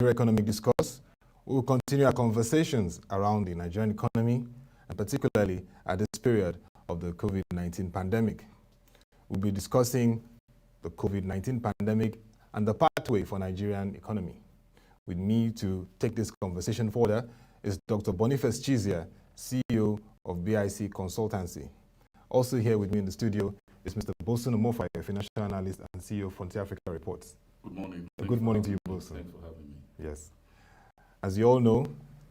macroeconomic discourse, we will continue our conversations around the Nigerian economy, and particularly at this period of the COVID-19 pandemic. We'll be discussing the COVID-19 pandemic and the pathway for Nigerian economy. With me to take this conversation further is Dr. Boniface Chizia, CEO of BIC Consultancy. Also here with me in the studio is Mr. Bosun Omofaye, financial analyst and CEO of Frontier Africa Reports. Good morning. Good morning to you, Bosun. Thanks for having me. Yes. As you all know,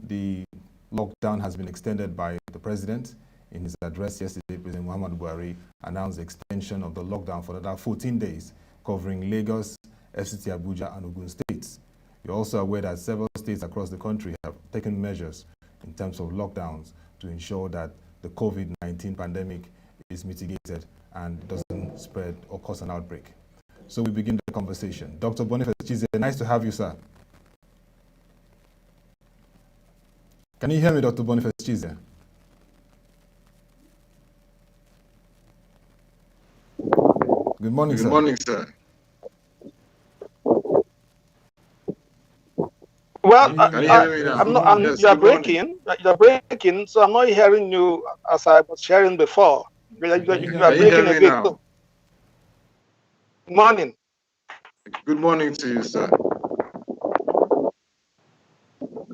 the lockdown has been extended by the President. In his address yesterday, President Muhammadu Buhari announced the extension of the lockdown for another 14 days, covering Lagos, FCT Abuja, and Ogun states. You're also aware that several states across the country have taken measures in terms of lockdowns to ensure that the COVID-19 pandemic is mitigated and doesn't spread or cause an outbreak. So we begin the conversation. Dr. Boniface Chizia, nice to have you, sir. Can you hear me, Dr. Boniface Chizia? Good morning, sir. Good morning, sir. Well, Yes, you're breaking, so I'm not hearing you as I was hearing before. You are breaking a bit. Now? Good morning. Good morning to you, sir.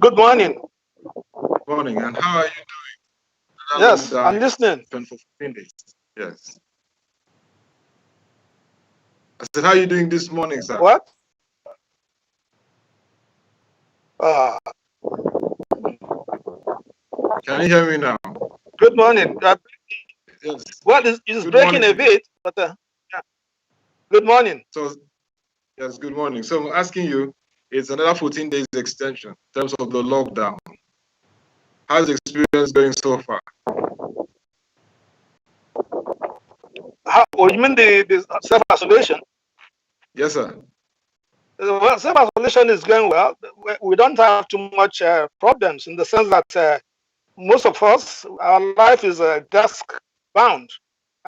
Good morning. Good morning. And how are you doing? Yes, I'm listening. For 15 days. Yes. I said, how are you doing this morning, sir? What? Can you hear me now? Good morning. Yes. Well, it's breaking a bit, but yeah. Good morning. So, yes, good morning. So I'm asking you, it's another 14 days extension in terms of the lockdown. How's the experience going so far? You mean the self-isolation? Yes, sir. Well, self-isolation is going well. We don't have too much problems in the sense that most of us, our life is desk-bound.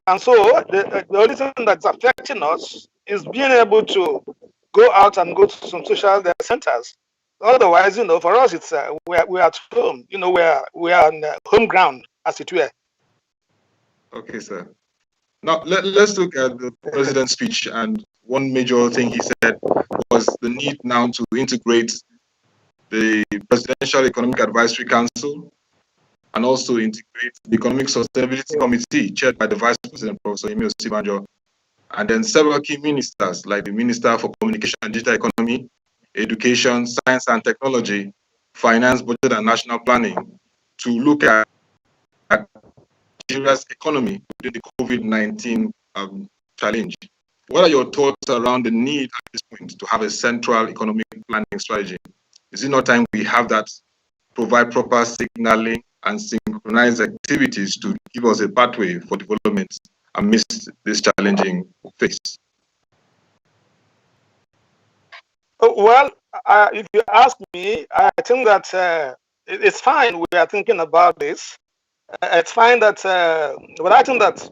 And so the only thing that's affecting us is being able to go out and go to some social centers. Otherwise, for us, it's we're at home. We are on home ground, as it were. Okay, sir. Now, let's look at the president's speech. And one major thing he said was the need now to integrate the Presidential Economic Advisory Council and also integrate the Economic Sustainability Committee chaired by the Vice President, Professor Yemi Osibanjo, and then several key ministers like the Minister for Communication and Digital Economy, Education, Science and Technology, Finance, Budget and National Planning to look at Nigeria's economy within the COVID-19 challenge. What are your thoughts around the need at this point to have a central economic planning strategy? Is it not time we have that, provide proper signaling and synchronize activities to give us a pathway for development amidst this challenging phase? Well, if you ask me, I think that it's fine. We are thinking about this. It's fine that, but I think that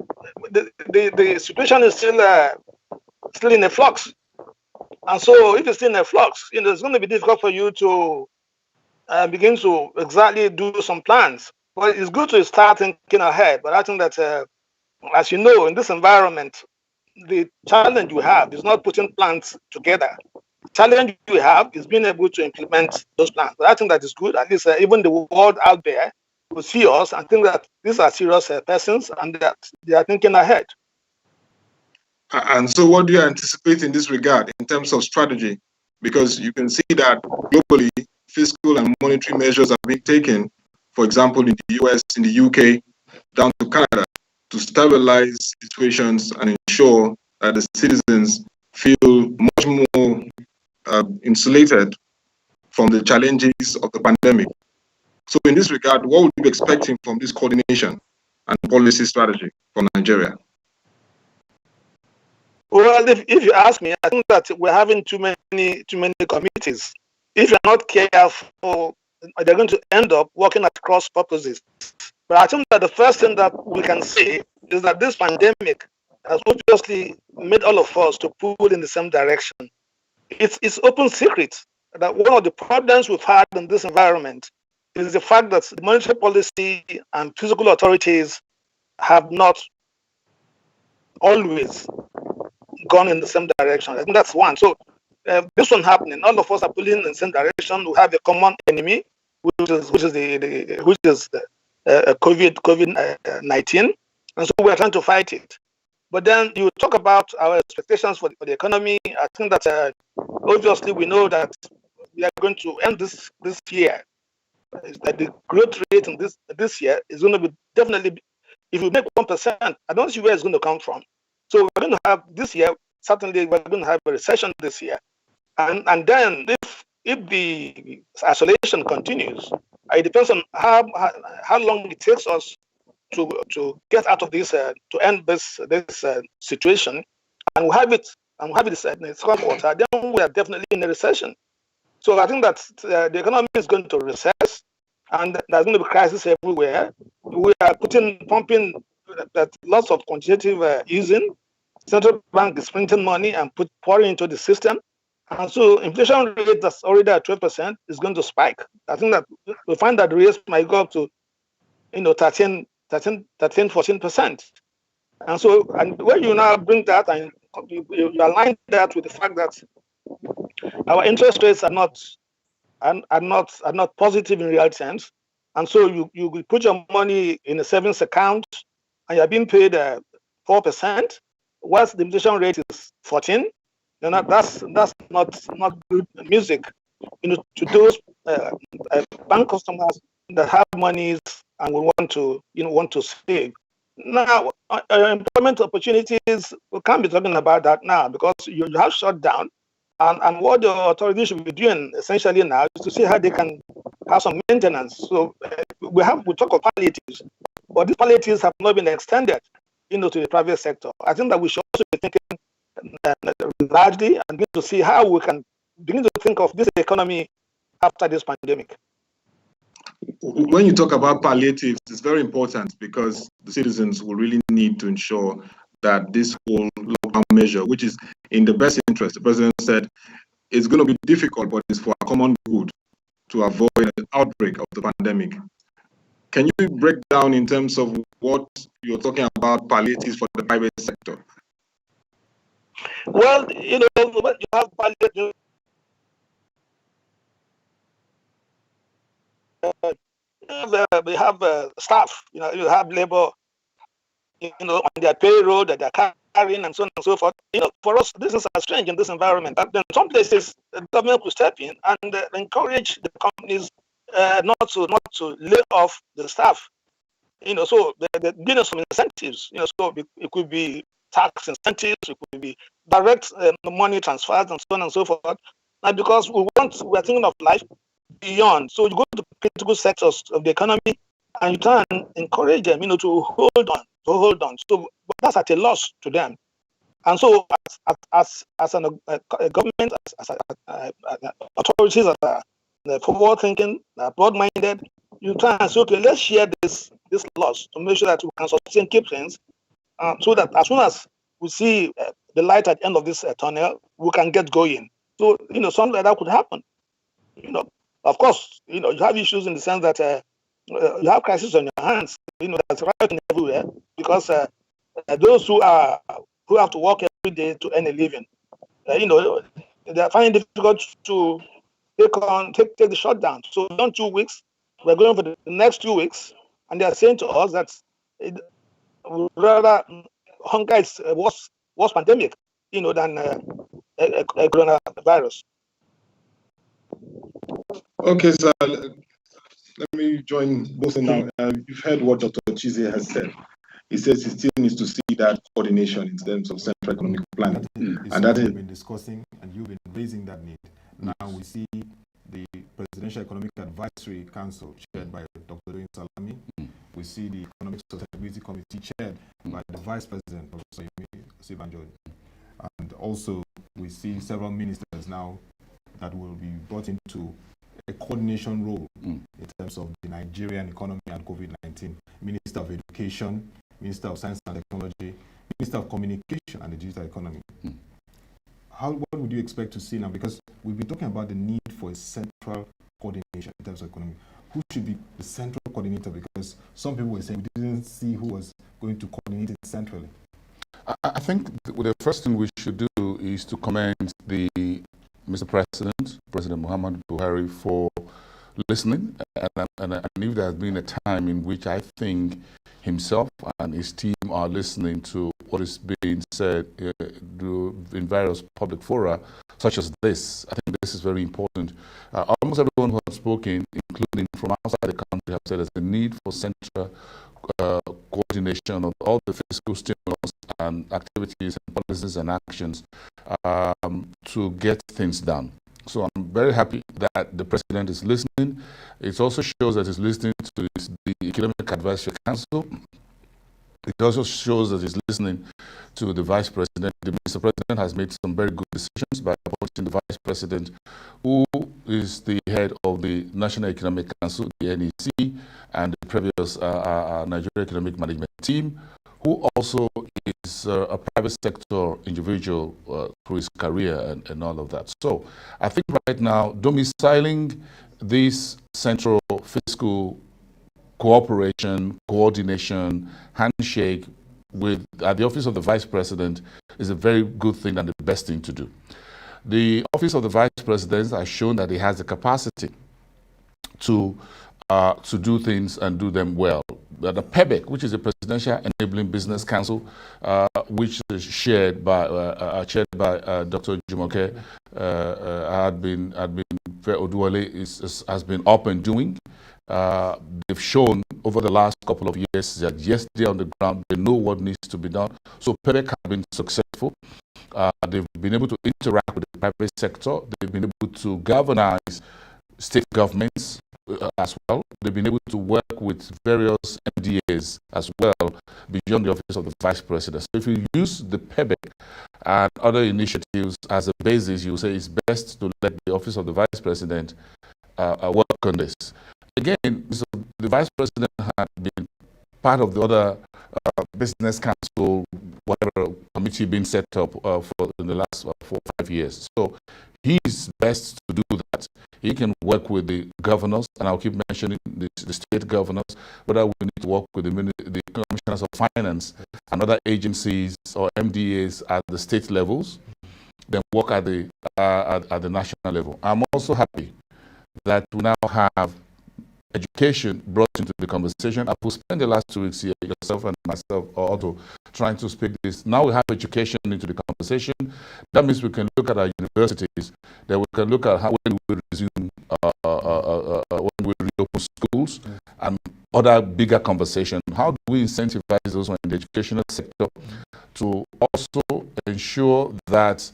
the situation is still in a flux. And so if it's still in a flux, it's going to be difficult for you to begin to exactly do some plans. But it's good to start thinking ahead. But I think that, as you know, in this environment, the challenge we have is not putting plans together. The challenge we have is being able to implement those plans. But I think that is good. At least even the world out there will see us and think that these are serious persons and that they are thinking ahead. And so what do you anticipate in this regard in terms of strategy? Because you can see that globally, fiscal and monetary measures are being taken, for example, in the US, in the UK, down to Canada, to stabilize situations and ensure that the citizens feel much more insulated from the challenges of the pandemic. So in this regard, what would you be expecting from this coordination and policy strategy for Nigeria? Well, if you ask me, I think that we're having too many committees. If you're not careful, they're going to end up working at cross purposes. But I think that the first thing that we can say is that this pandemic has obviously made all of us to pull in the same direction. It's open secret that one of the problems we've had in this environment is the fact that the monetary policy and fiscal authorities have not always gone in the same direction. I think that's one. So this one happening, all of us are pulling in the same direction. We have a common enemy, which is COVID-19, and so we are trying to fight it. But then you talk about our expectations for the economy. I think that obviously we know that we are going to end this year. That the growth rate in this year is going to be definitely, if you make 1%, I don't see where it's going to come from. So we're going to have this year, certainly we're going to have a recession this year. And then if the isolation continues, it depends on how long it takes us to get out of this, to end this situation, and we have it in the second quarter, then we are definitely in a recession. So I think that the economy is going to recess, and there's going to be crisis everywhere. We are pumping that lots of quantitative easing. Central bank is printing money and pouring into the system. And so inflation rate that's already at 12% is going to spike. I think that we find that the rates might go up to 13, 14%. And so, and when you now bring that and you align that with the fact that our interest rates are not positive in real terms, and so you put your money in a savings account and you're being paid 4%, whilst the inflation rate is 14. Then that's not good music, to those bank customers that have monies and we want to save. Now, employment opportunities, we can't be talking about that now because you have shut down, and what the authorities should be doing essentially now is to see how they can have some maintenance. So we talk of palliatives, but these palliatives have not been extended, to the private sector. I think that we should also be thinking largely and begin to see how we can begin to think of this economy after this pandemic. When you talk about palliatives, it's very important because the citizens will really need to ensure that this whole lockdown measure, which is in the best interest, the president said, it's going to be difficult, but it's for our common good to avoid an outbreak of the pandemic. Can you break down in terms of what you're talking about palliatives for the private sector? Well, you have palliatives. We have staff, you have labor, on their payroll that they're carrying and so on and so forth. For us, this is strange in this environment. But in some places, the government could step in and encourage the companies not to lay off the staff. So they're giving some incentives. So it could be tax incentives, it could be direct money transfers and so on and so forth. Now, because we're thinking of life beyond. So you go to critical sectors of the economy and you try and encourage them, to hold on. So that's at a loss to them. And so as a government, as authorities that are forward thinking, broad-minded, you try and say, okay, let's share this loss to make sure that we can keep things, so that as soon as we see the light at the end of this tunnel, we can get going. So, something like that could happen. Of course, you have issues in the sense that you have crisis on your hands. That's right everywhere because those who have to work every day to earn a living, they are finding it difficult to take the shutdown. So, in 2 weeks, we're going for the next 2 weeks, and they are saying to us that rather hunger is a worse pandemic, than a coronavirus. Okay, so let me join both now. You've heard what Dr. Chizie has said. He says he still needs to see that coordination in terms of central economic planning. And that we've been discussing, and you've been raising that need. Now we see the Presidential Economic Advisory Council chaired by Dr. Doyin Salami. We see the Economic Sustainability Committee chaired by the Vice President, Professor Yemi Osibanjo. And also we see several ministers now that will be brought into a coordination role in terms of the Nigerian economy and COVID-19. Minister of Education, Minister of Science and Technology, Minister of Communication and the Digital Economy. what would you expect to see now? Because we've been talking about the need for a central coordination in terms of economy. Who should be the central coordinator? Because some people were saying we didn't see who was going to coordinate it centrally. I think the first thing we should do is to commend Mr. President Muhammad Buhari, for listening. And if there has been a time in which I think himself and his team are listening to what is being said in various public fora, such as this, I think this is very important. Almost everyone who has spoken, including from outside the country, have said there's a need for central coordination of all the fiscal stimulus and activities and policies and actions to get things done. So I'm very happy that the president is listening. It also shows that he's listening to the Economic Advisory Council. It also shows that he's listening to the vice president. The Mr. President has made some very good decisions by appointing the vice president, who is the head of the National Economic Council, the NEC, and the previous Nigeria Economic Management Team, who also is a private sector individual through his career and all of that. So I think right now, domiciling this central fiscal cooperation, coordination, handshake at the office of the vice president is a very good thing and the best thing to do. The office of the vice president has shown that he has the capacity to do things and do them well. The PEBEC, which is the Presidential Enabling Business Council, which is chaired by Dr. Jumoke, Oduwale has been up and doing. They've shown over the last couple of years that yes, they're on the ground, they know what needs to be done. So PEBEC have been successful. They've been able to interact with the private sector. They've been able to galvanize state governments as well. They've been able to work with various MDAs as well beyond the office of the vice president. So if you use the PEBEC and other initiatives as a basis, you say it's best to let the office of the vice president work on this. Again, so the vice president had been part of the other business council, whatever committee being set up in the last 4 or 5 years. So he's best to do that. He can work with the governors, and I'll keep mentioning the state governors, whether we need to work with the commissioners of finance and other agencies or MDAs at the state levels, then work at the national level. I'm also happy that we now have education brought into the conversation. I will spend the last 2 weeks here, yourself and myself, or Otto, trying to speak this. Now we have education into the conversation. That means we can look at our universities, then we can look at how when we resume, when we reopen schools, and other bigger conversation. How do we incentivize those in the educational sector to also ensure that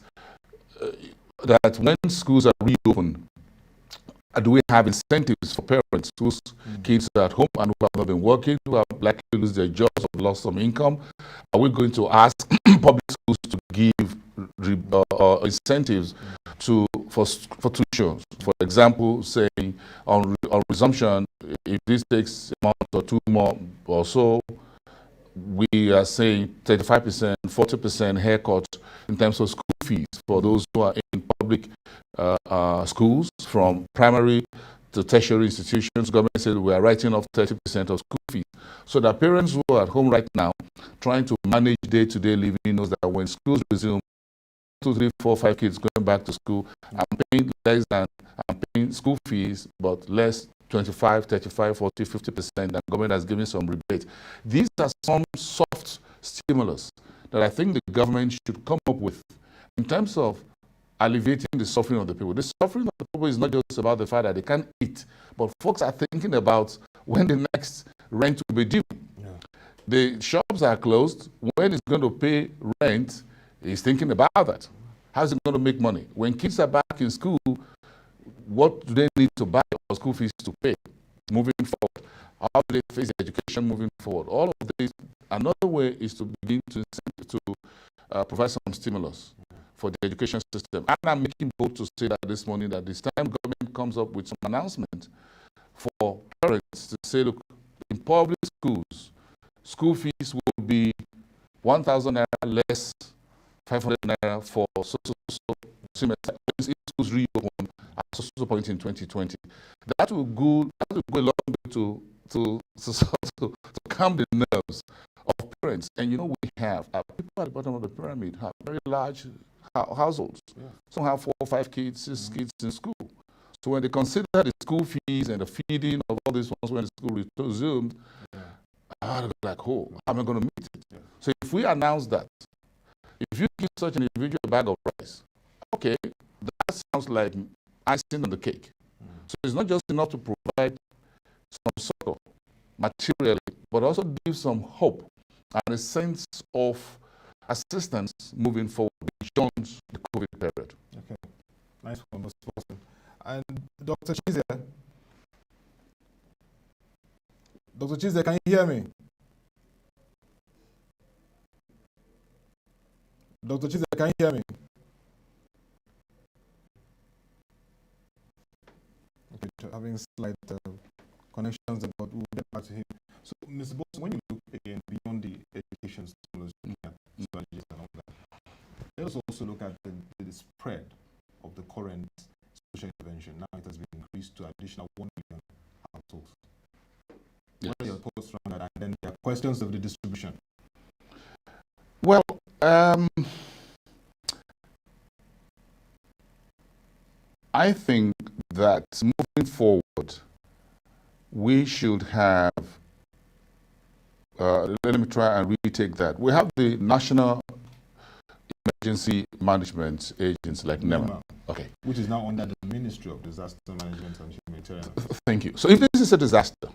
when schools are reopened, do we have incentives for parents whose kids are at home and who have not been working, who are likely to lose their jobs or lost some income? Are we going to ask public schools to give incentives for tuition? For example, saying on resumption, if this takes a month or 2 more or so, we are saying 35%, 40% haircut in terms of school fees for those who are in public schools, from primary to tertiary institutions. Government said we are writing off 30% of school fees. So the parents who are at home right now trying to manage day-to-day living knows that when schools resume, 2, 3, 4, 5 kids going back to school, I'm paying school fees, but less 25, 35, 40, 50%, and government has given some rebate. These are some soft stimulus that I think the government should come up with in terms of alleviating the suffering of the people. The suffering of the people is not just about the fact that they can't eat, but folks are thinking about when the next rent will be due. Yeah. The shops are closed. When it's going to pay rent, he's thinking about that. How's it going to make money? When kids are back in school, what do they need to buy or school fees to pay moving forward? How do they face education moving forward? All of this. Another way is to begin to provide some stimulus for the education system. And I'm making bold to say that this morning that this time government comes up with some announcement for parents to say, look, in public schools, school fees will be 1,000 naira less 500 naira for semester. It was reopened at so point in 2020. That will go a long way to calm the nerves of parents. And you know, we have people at the bottom of the pyramid have very large households. Yeah. Some have 4 or 5 kids, 6 kids in school. So when they consider the school fees and the feeding of all these ones when the school resumed, they're like, oh, how am I going to meet it? Yeah. So if we announce that, if you give such an individual a bag of rice, okay, that sounds like icing on the cake. So it's not just enough to provide some support materially, but also give some hope and a sense of assistance moving forward beyond the COVID period. Okay, nice one, Mr. Wilson. And Dr. Chize, can you hear me? Dr. Chize, can you hear me? Okay, having slight connections, but we'll get back to him. So, Mr. Boss, when you look again beyond the education strategies and all that, let us also look at the spread of the current social intervention. Now it has been increased to additional 1 million households. Yes. What are your thoughts around that? And then there are questions of the distribution. Well, I think that moving forward, we should have, let me try and retake that. We have the National Emergency Management Agency like NEMA. Okay. Which is now under the Ministry of Disaster Management and Humanitarian. Thank you. So if this is a disaster,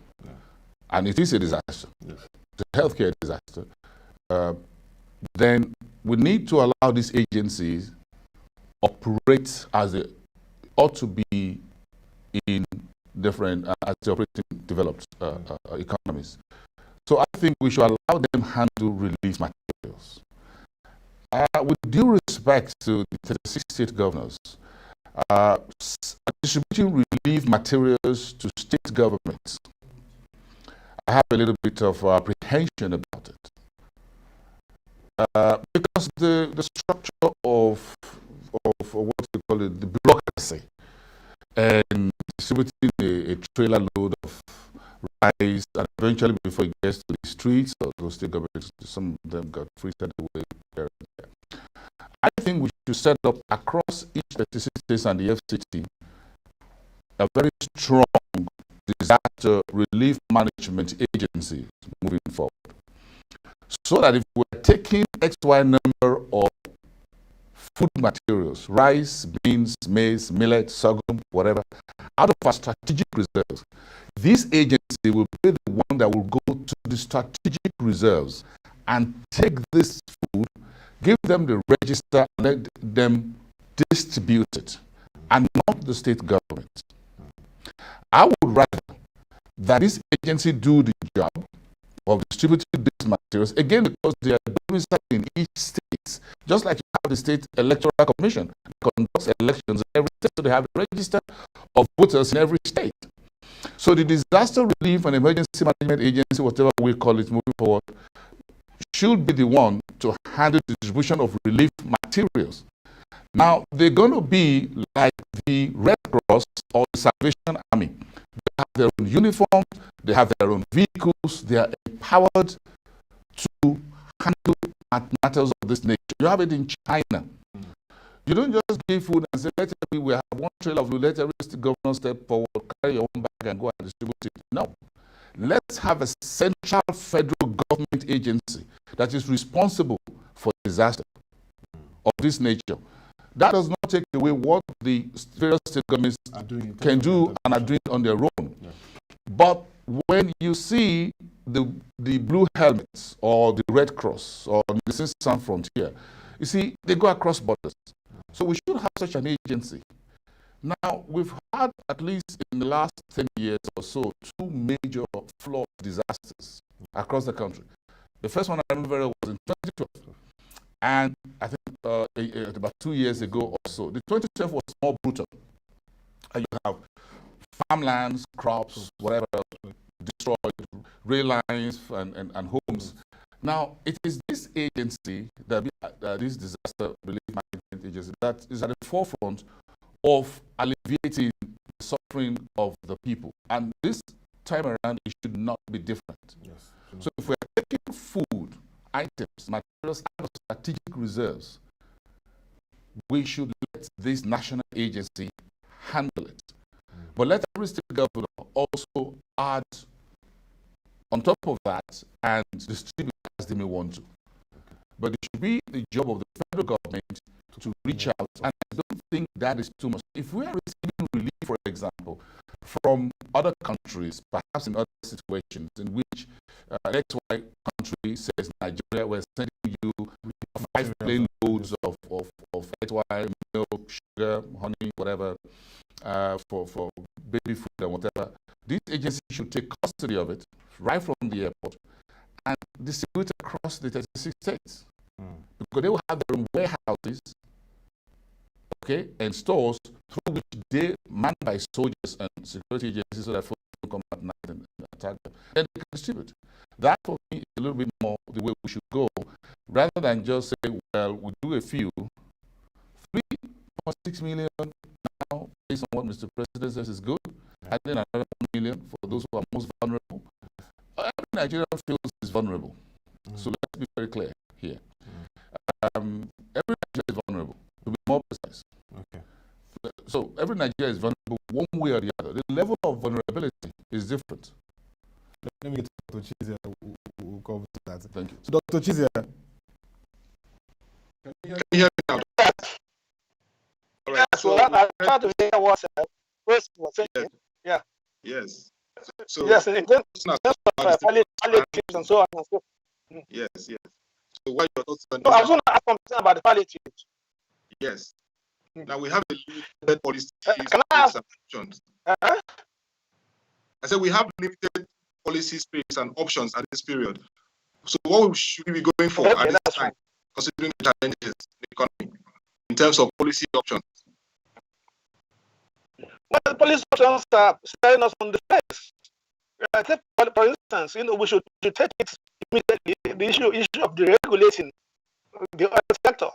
and it is a disaster, it's a healthcare disaster, then we need to allow these agencies operate as they ought to be in different, as they operate in developed economies. So I think we should allow them handle relief materials. With due respect to the 36 state governors, distributing relief materials to state governments, I have a little bit of apprehension about it. Because the structure of what we call it, the bureaucracy, and distributing a trailer load of rice, and eventually before it gets to the streets, or those state governments, some of them got frittered away there and there. I think we should set up across each 36 states and the FCT a very strong disaster relief management agency moving forward. So that if we're taking XY number of food materials, rice, beans, maize, millet, sorghum, whatever, out of our strategic reserves, this agency will be the one that will go to the strategic reserves and take this food, give them the register, and let them distribute it, and not the state government. I would rather that this agency do the job of distributing these materials, again, because they are domiciled in each state, just like you have the State Electoral Commission that conducts elections in every state, so they have a register of voters in every state. So the Disaster Relief and Emergency Management Agency, whatever we call it moving forward, should be the one to handle the distribution of relief materials. Now, they're going to be like the Red Cross or the Salvation Army. They have their own uniform, they have their own vehicles, they are empowered to handle matters of this nature. You have it in China. You don't just give food and say, we have one trailer of food, let every governor step forward, carry your own bag and go and distribute it. No. Let's have a central federal government agency that is responsible for disaster of this nature. That does not take away what the various state governments can do and are doing on their own. Yeah. But when you see the blue helmets or the Red Cross or the Sans Frontier, you see, they go across borders. So we should have such an agency. Now, we've had, at least in the last 10 years or so, 2 major flood disasters across the country. The first one I remember very well was in 2012. And I think about 2 years ago or so, the 2012 was more brutal. You have farmlands, crops, whatever, destroyed, rail lines and homes. Now, it is this agency, this disaster relief management agency, that is at the forefront of alleviating the suffering of the people. And this time around, it should not be different. Yes. So if we are taking food, items, materials out of strategic reserves, we should let this national agency handle it. But let every state governor also add on top of that and distribute as they may want to. But it should be the job of the federal government to reach out, and I don't think that is too much. If we are receiving relief, for example, from other countries, perhaps in other situations in which an XY country says, Nigeria, we're sending you 5 plane loads of XY, milk, sugar, honey, whatever, for baby food and whatever, this agency should take custody of it right from the airport and distribute it across the 36 states. Because they will have their own warehouses, okay, and stores through which they, manned by soldiers and security agencies, so that folks will come at night and attack them. Then they can distribute. That for me is a little bit more the way we should go, rather than just say, well, we do a few. 3.6 million now, based on what Mr. President says is good, and then another 1 million for those who are most vulnerable. Every Nigerian feels is vulnerable. So let's be very clear here. Every Nigerian is vulnerable, to be more precise. Okay. So every Nigerian is vulnerable one way or the other. The level of vulnerability is different. Let me get to Dr. Chizia, who covers that. Thank you. So Dr. Chizia, Can you hear me now? All right. Yes, so I try to hear what Chris was saying. Yes. Yeah. Yes. So Yes, in terms of palliatives and so on and so forth. yes, yes. So what your thoughts on So I was this? going to ask something about the palliatives. Yes. Now we have a limited policy Can I ask? options. Uh-huh. I said we have limited policy space and options at this period. So what should we be going for Okay, at this that's time, fine. considering the challenges in the economy in terms of policy options? Well, the police options are staring us on the face. For instance, we should take it immediately. The issue of deregulating the oil sector.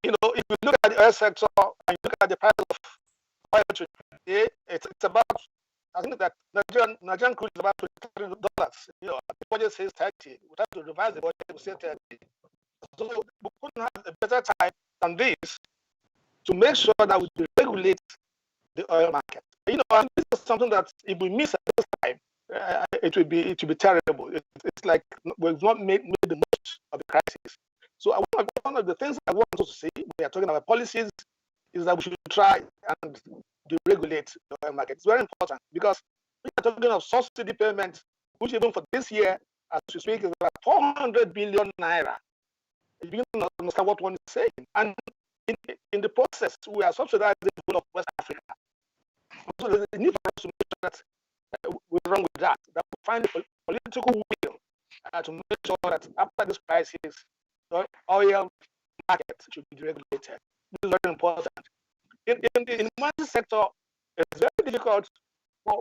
If you look at the oil sector and you look at the price of oil today, it's about, I think that Nigerian crude is about $23. The budget says 30. We have to revise the budget to say 30. So we couldn't have a better time than this to make sure that we deregulate the oil market. And this is something that if we miss at this time, it will be terrible. It's like we've not made the most of the crisis. So one of the things I want to see, we are talking about policies, is that we should try and deregulate the oil market. It's very important because we are talking of subsidy payments, which even for this year, as we speak, is about 400 billion naira. You begin to understand what one is saying. And in the process, we are subsidizing the whole of West Africa. So there's a need for us to make sure that we're wrong with that we find the political will to make sure that after this crisis, the oil market should be deregulated. This is very important. In the market sector, it's very difficult.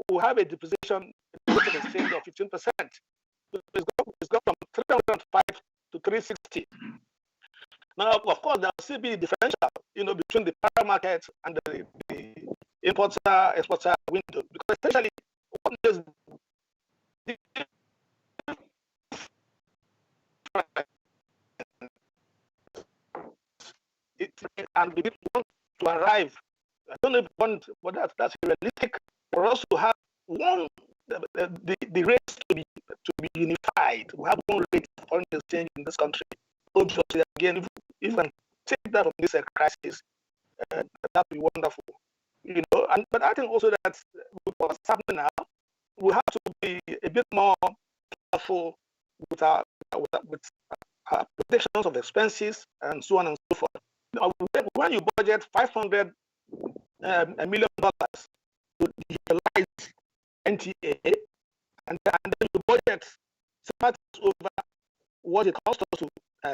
We have a depreciation exchange of 15%. It's gone from 305 to 360. Now, of course, there will still be a differential, between the power market and the importer-exporter window, because essentially what is and we want to arrive. I don't know if that's realistic for us to have the rates to be unified. We have one rate of foreign exchange in this country. Obviously, again, if we can take that from this crisis, that would be wonderful. But I think also that with what's happening now, we have to be a bit more careful with our predictions of expenses and so on and so forth. When you budget $500 million to utilize NTA, and then you budget over what it costs us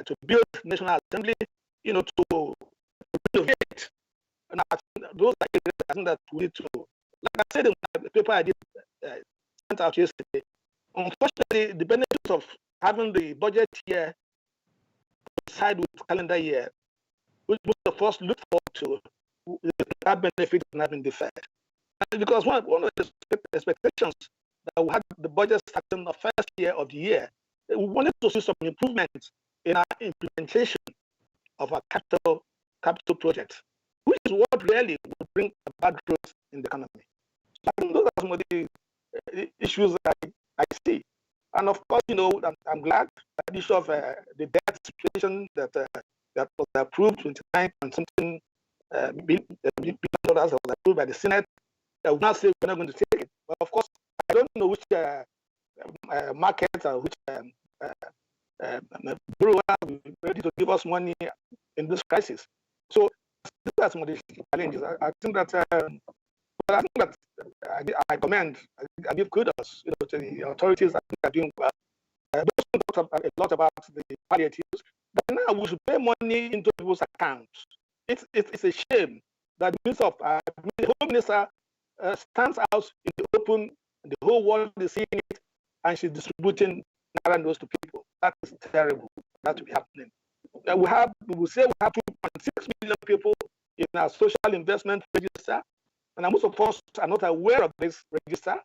to build National Assembly, to renovate. And those are areas I think that we need to, like I said in the paper I did sent out yesterday. Unfortunately, the benefits of having the budget year coincide with calendar year, which most of us look forward to, that benefit has not been deferred. And because one of the expectations that we had the budget starting the first year of the year, we wanted to see some improvements in our implementation of our capital projects, which is what really will bring about growth in the economy. So I think those are some of the issues that I see. And of course, I'm glad that the issue of the debt situation that was approved, 29 and something billion dollars that was approved by the Senate. I will not say we're not going to take it, but of course, I don't know which market or which borrower will be ready to give us money in this crisis. So these are some of the challenges. I think that I commend, I give kudos, to the authorities that are doing well. We talked a lot about the palliatives, but now we should pay money into people's accounts. It's a shame that the Home Minister stands out in the open, the whole world is seeing it, and she's distributing naira notes to people. That is terrible. That will be happening. We say we have 2.6 million people in our social investment register, and most of us are not aware of this register,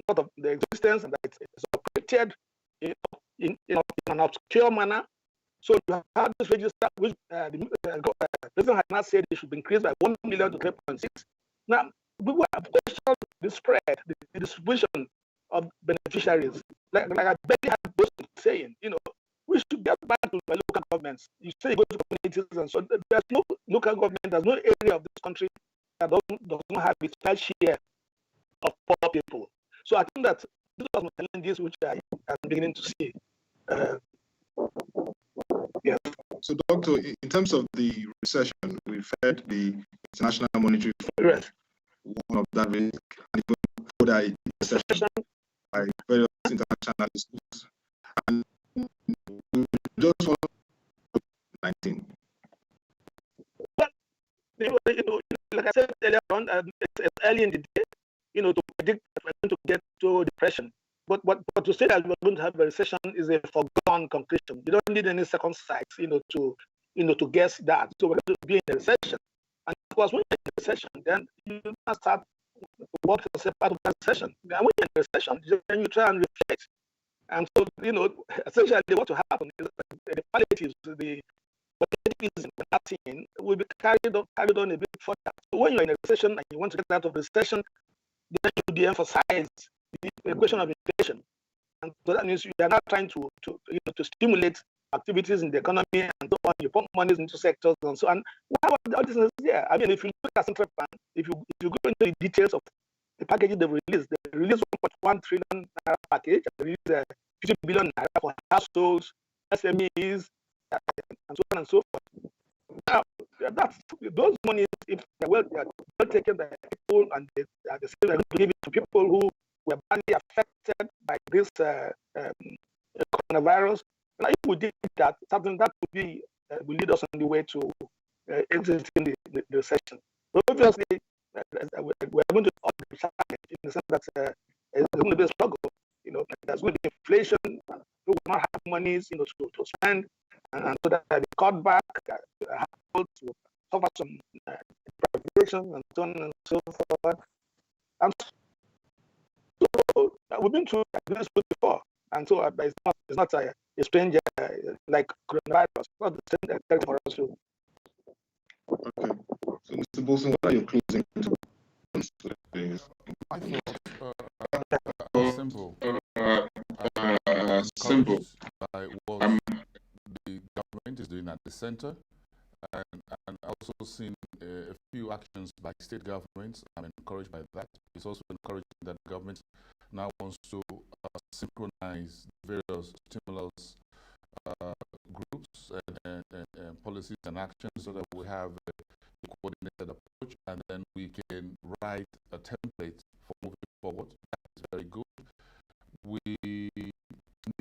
not of the existence, and that it's operated in an obscure manner. So you have this register, which the president has not said it should be increased by 1 million to 3.6. Now, we have questioned the spread, the distribution of beneficiaries. Like I barely had those saying, we should get back to the local governments. You say you go to communities, and so there's no local government, there's no area of this country that doesn't have its fair share of poor people. So I think that these are some challenges which I'm beginning to see. Yeah. So, Doctor, in terms of the recession, we've heard the International Monetary Fund, one of that risk, and even further recession by various international institutes. And we just want 19. But, like I said earlier on, it's early in the day, to predict that we're going to get to depression. But to say that we're going to have a recession is a foregone conclusion. You don't need any second sight, to guess that. So we're going to be in a recession. And of course, when you're in a recession, then you start to work yourself out of that recession. And when you're in a recession, then you try and reflect. And so, essentially what will happen is the palliatives, the positivism we're not seeing will be carried on a bit further. So when you're in a recession and you want to get out of the recession, then you de-emphasize the question of inflation. And so that means you are not trying to stimulate activities in the economy and so on. You pump money into sectors and so on. How about all this is there? I mean, if you look at Central Bank, if you go into the details of the packages they released 1.1 trillion naira package, they released 50 billion naira for households, SMEs, and so on and so forth. Now, those monies, if they're well taken by people and they say they're going to give it to people who were badly affected by this coronavirus, and if we did that, something that will lead us on the way to exiting the recession. But obviously, we're going to all the challenge in the sense that it's going to be a struggle. There's going to be inflation. People will not have monies, to spend, and so that they cut back, will suffer some deprivation and so on and so forth. And so we've been through this before, and so it's not a strange like coronavirus. It's not the same thing for us too. Okay. So, Mr. Bolson, what are your closing comments? I thought simple by what the government is doing at the center, and also seen a few actions by state governments. I'm encouraged by that. It's also encouraging that the government now wants to synchronize various stimulus groups and policies and actions so that we have a coordinated approach, and then we can write a template for moving forward. That is very good. We need to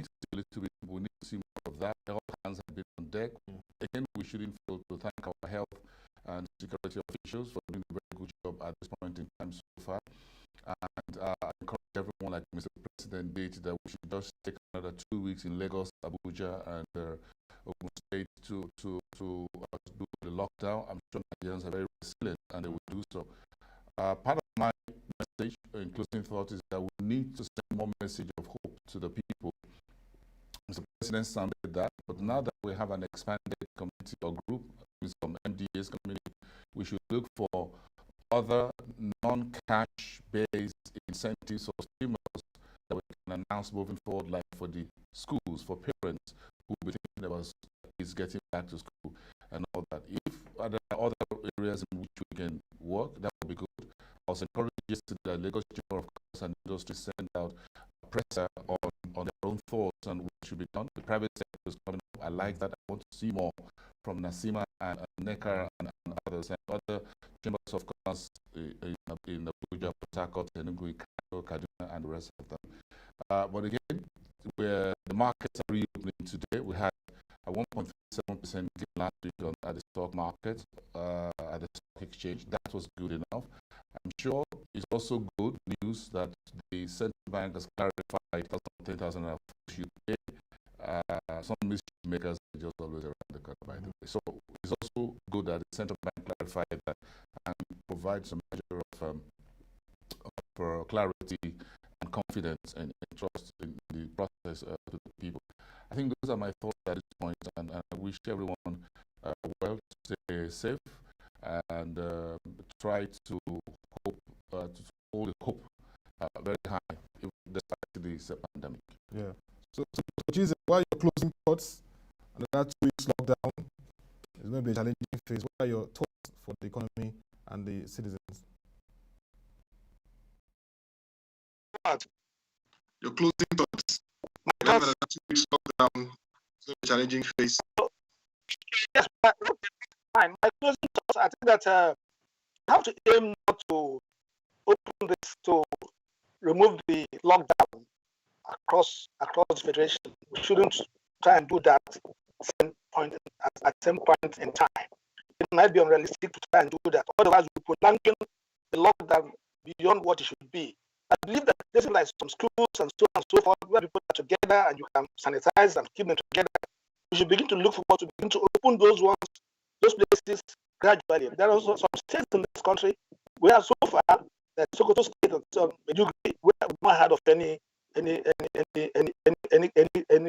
see a little bit. We need to see more of that. All hands have been on deck. Again, we shouldn't fail to thank our health and security officials for doing a very good job at this point in time so far. And I encourage everyone, like Mr. President did, that we should just take another 2 weeks in Lagos, Abuja, and Ogun State to do the lockdown. I'm sure Nigerians are very resilient, and they will do so. Part of my message, in closing thought, is that we need to send more message of hope to the people. Mr. President sounded that, but now that we have an expanded community or group with some MDAs community, we should look for other non-cash based incentives or stimulus that we can announce moving forward, like for the schools, for parents who will be thinking about kids getting back to school and all that. If there are other areas in which we can work, that would be good. I was encouraged yesterday that Lagos Chamber of Commerce and Industry sent out a presser on their own thoughts on what should be done. The private sector is coming up. I like that. I want to see more from Nasima and NECA and others, and other chambers of commerce in Abuja, Port Harcourt, Enugu, Kaduna, and the rest of them. But again, where the markets are reopening today, we had a 1.37% gain last week at the stock market, at the stock exchange. That was good enough. I'm sure it's also good news that the central bank has clarified 10,000 should pay. Some mischief makers are just always around the corner, by the way. So it's also good that the central bank clarified that and provide some measure of clarity and confidence and trust in the process to the people. I think those are my thoughts at this point, and I wish everyone well, to stay safe, and try to hope to hold the hope very high despite this pandemic. Yeah. So Jesus, what are your closing thoughts? Another 2 weeks lockdown is going to be a challenging phase. What are your thoughts for the economy and the citizens? Your closing thoughts. Another 2 weeks lockdown is a challenging phase. Yes, fine. My closing thoughts, I think that we have to aim not to open this to remove the lockdown across the federation. We shouldn't try and do that at the same point in time. It might be unrealistic to try and do that. Otherwise, we prolong the lockdown beyond what it should be. I believe that places like some schools and so on and so forth, where people are together and you can sanitize and keep them together, we should begin to look forward to begin to open those places gradually. There are also some states in this country where so far, the Sokoto state of Medjugorje, we have not heard of any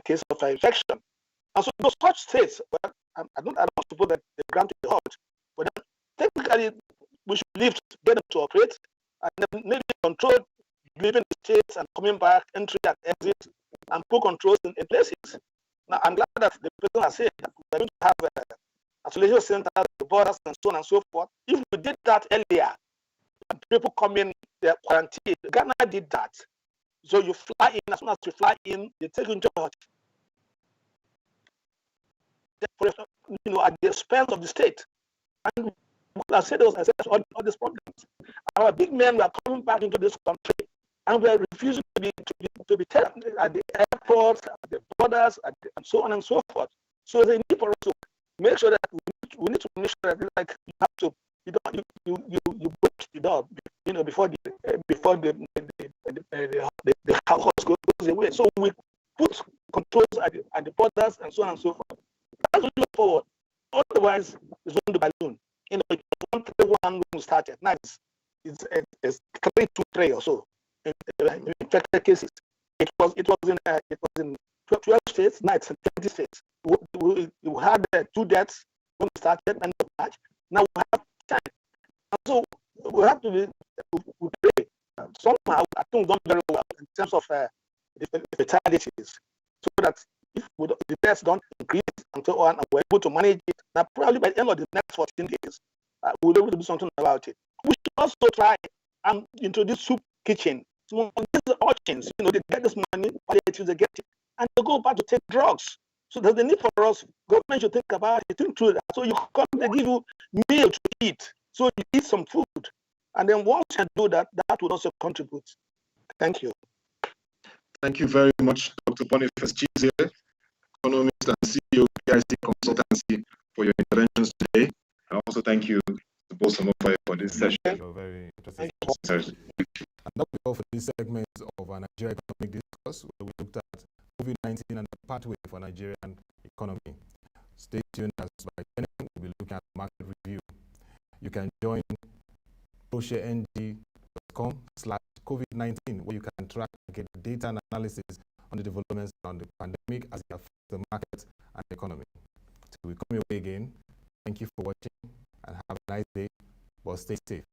case of infection. And so those such states, well, I don't suppose that they grant the halt, but then technically we should lift, get them to operate, and then maybe control leaving the states and coming back, entry and exit, and put controls in places. Now, I'm glad that the president has said that we're going to have isolation centers, the borders, and so on and so forth. If we did that earlier, people come in, they're quarantined. Ghana did that. So you fly in, as soon as you fly in, they take you into a hotel. At the expense of the state. And I said all these problems. Our big men were coming back into this country, and we are refusing to be taken at the airports, at the borders, and so on and so forth. So there's a need for us to make sure that we need to make sure that, like, you have to you break the door, before the house goes away. So we put controls at the borders and so on and so forth. As we look forward, otherwise it's going to balloon. It was 131 when we started. Now it's 323 or so in infected cases. It was in 12 states. Now it's in 20 states. We had 2 deaths when we started end of March. Now we have 10. And so we have to we pray. Somehow I think we've done very well in terms of the fatalities, so that if the deaths don't increase and so on, and we're able to manage it, now probably by the end of the next 14 days, we'll be able to do something about it. We should also try and introduce soup kitchen. These urchins, they get this money, palliatives, they get it, and they go back to take drugs. So there's the need for us. Government should think about it, think through that. So you come, they give you meal to eat, so you eat some food, and then once you do that, that would also contribute. Thank you. Thank you very much, Dr. Boniface Chizie, economist and CEO of PIC Consultancy, for your interventions today. I also thank you, Mr. both for this session. Very interesting. And that will be all for this segment of our Nigeria Economic Discourse, where we looked at COVID-19 and the pathway for Nigerian economy. Stay tuned as by 10 a.m. we'll be looking at market review. You can join ProShareNG.com/COVID-19, where you can track and get data and analysis on the developments on the pandemic as it affects the market and the economy. So we come your way again. Thank you for watching and have a nice day, but stay safe.